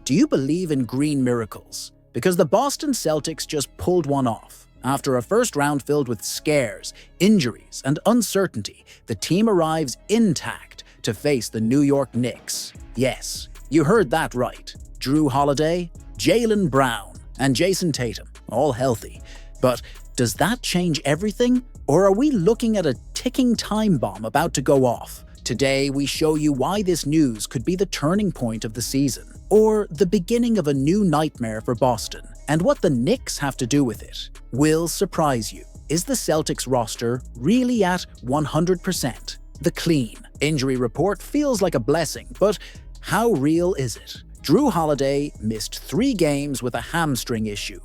Do you believe in green miracles? Because the Boston Celtics just pulled one off. After a first round filled with scares, injuries, and uncertainty, the team arrives intact to face the New York Knicks. Yes, you heard that right. Jrue Holiday, Jaylen Brown, and Jason Tatum, all healthy. But does that change everything? Or are we looking at a ticking time bomb about to go off? Today, we show you why this news could be the turning point of the season, or the beginning of a new nightmare for Boston, and what the Knicks have to do with it. We'll surprise you. Is the Celtics roster really at 100%? The clean injury report feels like a blessing, but how real is it? Jrue Holiday missed 3 games with a hamstring issue.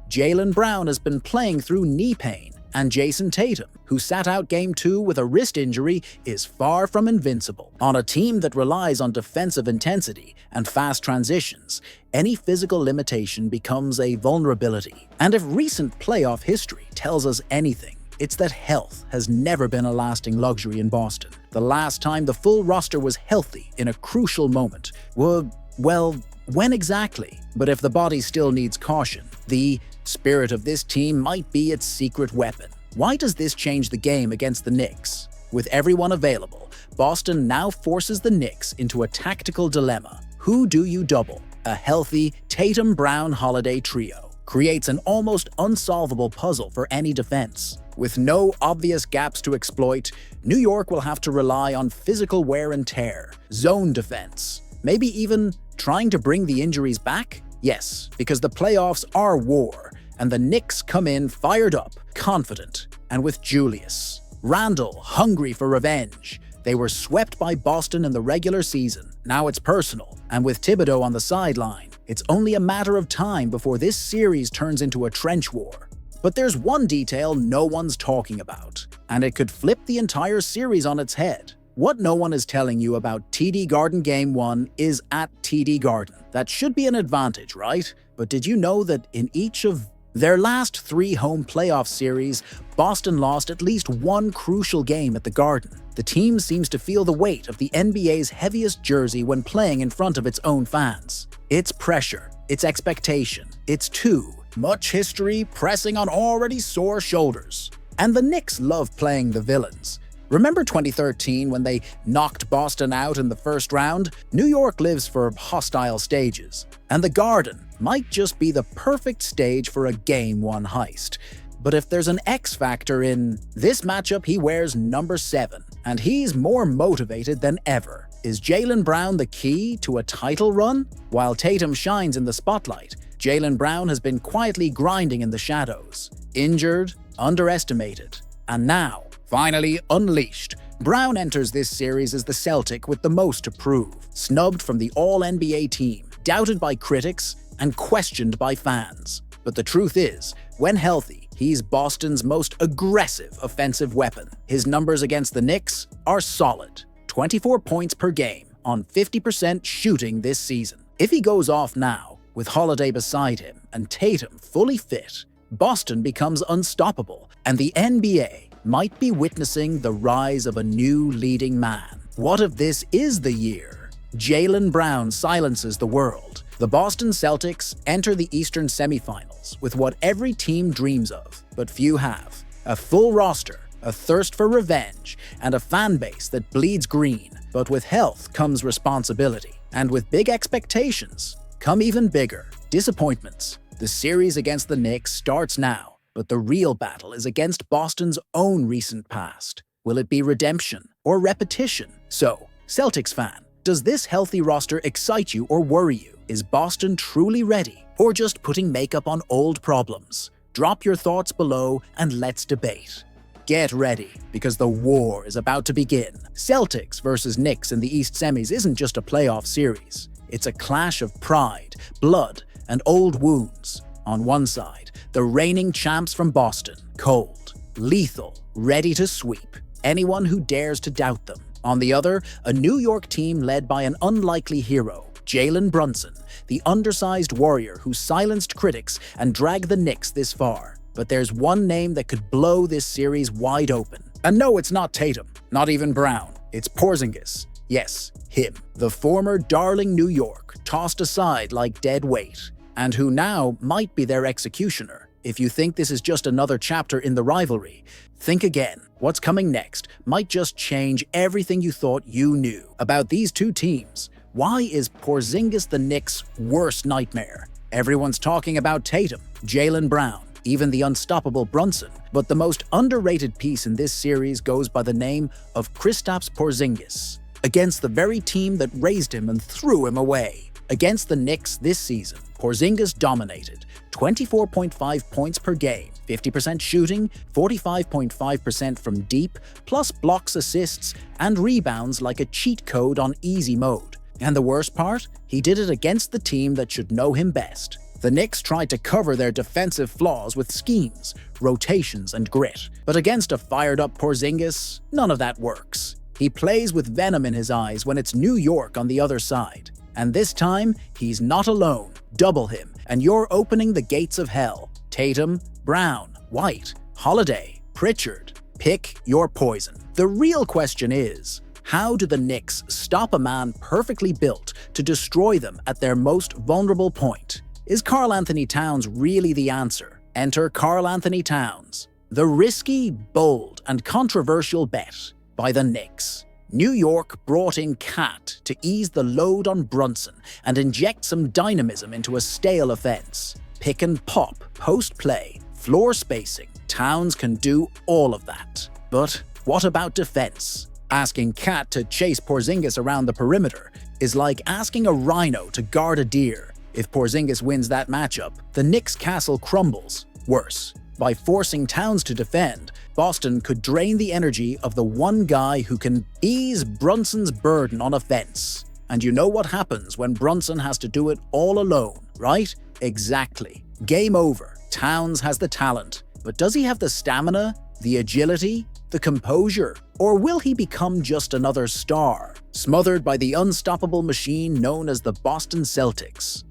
Jaylen Brown has been playing through knee pain, and Jason Tatum, who sat out Game 2 with a wrist injury, is far from invincible. On a team that relies on defensive intensity and fast transitions, any physical limitation becomes a vulnerability. And if recent playoff history tells us anything, it's that health has never been a lasting luxury in Boston. The last time the full roster was healthy in a crucial moment well, when exactly? But if the body still needs caution, the spirit of this team might be its secret weapon. Why does this change the game against the Knicks? With everyone available, Boston now forces the Knicks into a tactical dilemma. Who do you double? A healthy Tatum-Brown-Holiday trio creates an almost unsolvable puzzle for any defense. With no obvious gaps to exploit, New York will have to rely on physical wear and tear, zone defense, maybe even trying to bring the injuries back? Yes, because the playoffs are war, and the Knicks come in fired up, confident, and with Julius Randle hungry for revenge. They were swept by Boston in the regular season. Now it's personal, and with Thibodeau on the sideline, it's only a matter of time before this series turns into a trench war. But there's one detail no one's talking about, and it could flip the entire series on its head. What no one is telling you about TD Garden Game 1 is at TD Garden. That should be an advantage, right? But did you know that in each of their last 3 home playoff series, Boston lost at least one crucial game at the Garden? The team seems to feel the weight of the NBA's heaviest jersey when playing in front of its own fans. It's pressure, it's expectation, it's too much history pressing on already sore shoulders. And the Knicks love playing the villains. Remember 2013 when they knocked Boston out in the first round? New York lives for hostile stages, and the Garden might just be the perfect stage for a Game 1 heist. But if there's an X factor in this matchup, he wears number 7, and he's more motivated than ever. Is Jaylen Brown the key to a title run? While Tatum shines in the spotlight, Jaylen Brown has been quietly grinding in the shadows. Injured, underestimated, and now finally unleashed. Brown enters this series as the Celtic with the most to prove, snubbed from the All-NBA team, doubted by critics, and questioned by fans. But the truth is, when healthy, he's Boston's most aggressive offensive weapon. His numbers against the Knicks are solid: 24 points per game on 50% shooting this season. If he goes off now, with Holiday beside him and Tatum fully fit, Boston becomes unstoppable, and the NBA might be witnessing the rise of a new leading man. What if this is the year Jaylen Brown silences the world? The Boston Celtics enter the Eastern semifinals with what every team dreams of, but few have: a full roster, a thirst for revenge, and a fan base that bleeds green. But with health comes responsibility, and with big expectations come even bigger disappointments. The series against the Knicks starts now, but the real battle is against Boston's own recent past. Will it be redemption or repetition? So, Celtics fan, does this healthy roster excite you or worry you? Is Boston truly ready, or just putting makeup on old problems? Drop your thoughts below and let's debate. Get ready, because the war is about to begin. Celtics versus Knicks in the East semis isn't just a playoff series. It's a clash of pride, blood, and old wounds. On one side, the reigning champs from Boston, cold, lethal, ready to sweep anyone who dares to doubt them. On the other, a New York team led by an unlikely hero, Jalen Brunson, the undersized warrior who silenced critics and dragged the Knicks this far. But there's one name that could blow this series wide open. And no, it's not Tatum, not even Brown. It's Porzingis, Yes, him. The former darling New York, tossed aside like dead weight, and who now might be their executioner. If you think this is just another chapter in the rivalry, think again. What's coming next might just change everything you thought you knew about these two teams. Why is Porzingis the Knicks' worst nightmare? Everyone's talking about Tatum, Jaylen Brown, even the unstoppable Brunson, but the most underrated piece in this series goes by the name of Kristaps Porzingis, against the very team that raised him and threw him away. Against the Knicks this season, Porzingis dominated, 24.5 points per game, 50% shooting, 45.5% from deep, plus blocks, assists, and rebounds like a cheat code on easy mode. And the worst part? He did it against the team that should know him best. The Knicks tried to cover their defensive flaws with schemes, rotations, and grit. But against a fired-up Porzingis, none of that works. He plays with venom in his eyes when it's New York on the other side. And this time, he's not alone. Double him, and you're opening the gates of hell. Tatum, Brown, White, Holiday, Pritchard. Pick your poison. The real question is, how do the Knicks stop a man perfectly built to destroy them at their most vulnerable point? Is Karl Anthony Towns really the answer? Enter Karl Anthony Towns. The risky, bold, and controversial bet by the Knicks. New York brought in Cat to ease the load on Brunson and inject some dynamism into a stale offense. Pick and pop, post-play, floor spacing. Towns can do all of that. But what about defense? Asking Cat to chase Porzingis around the perimeter is like asking a rhino to guard a deer. If Porzingis wins that matchup, the Knicks' castle crumbles. Worse, by forcing Towns to defend, Boston could drain the energy of the one guy who can ease Brunson's burden on offense. And you know what happens when Brunson has to do it all alone, right? Exactly. Game over. Towns has the talent, but does he have the stamina, the agility, the composure, or will he become just another star, smothered by the unstoppable machine known as the Boston Celtics?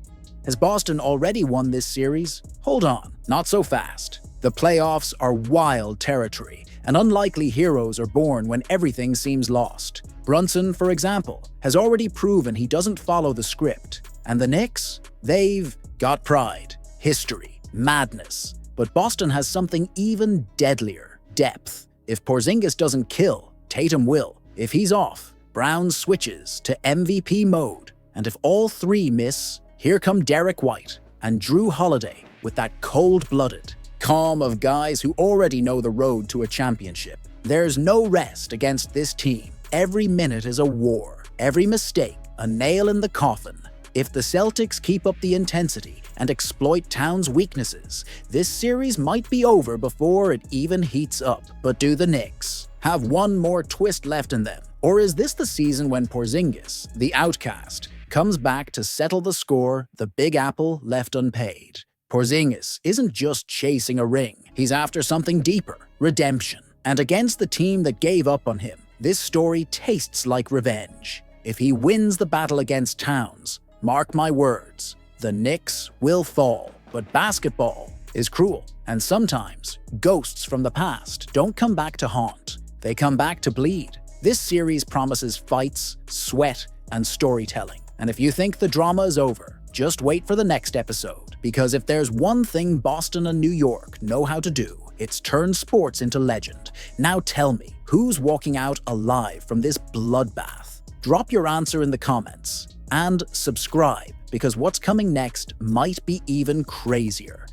Has Boston already won this series? Hold on, not so fast. The playoffs are wild territory, and unlikely heroes are born when everything seems lost. Brunson, for example, has already proven he doesn't follow the script. And the Knicks? They've got pride, history, madness. But Boston has something even deadlier: depth. If Porzingis doesn't kill, Tatum will. If he's off, Brown switches to MVP mode. And if all three miss, here come Derek White and Drew Holiday with that cold-blooded calm of guys who already know the road to a championship. There's no rest against this team. Every minute is a war. Every mistake, a nail in the coffin. If the Celtics keep up the intensity and exploit Towns' weaknesses, this series might be over before it even heats up. But do the Knicks have one more twist left in them? Or is this the season when Porzingis, the outcast, comes back to settle the score the Big Apple left unpaid? Porzingis isn't just chasing a ring. He's after something deeper: redemption. And against the team that gave up on him, this story tastes like revenge. If he wins the battle against Towns, mark my words, the Knicks will fall. But basketball is cruel, and sometimes ghosts from the past don't come back to haunt. They come back to bleed. This series promises fights, sweat, and storytelling. And if you think the drama is over, just wait for the next episode, because if there's one thing Boston and New York know how to do, it's turn sports into legend. Now tell me, who's walking out alive from this bloodbath? Drop your answer in the comments, and subscribe, because what's coming next might be even crazier.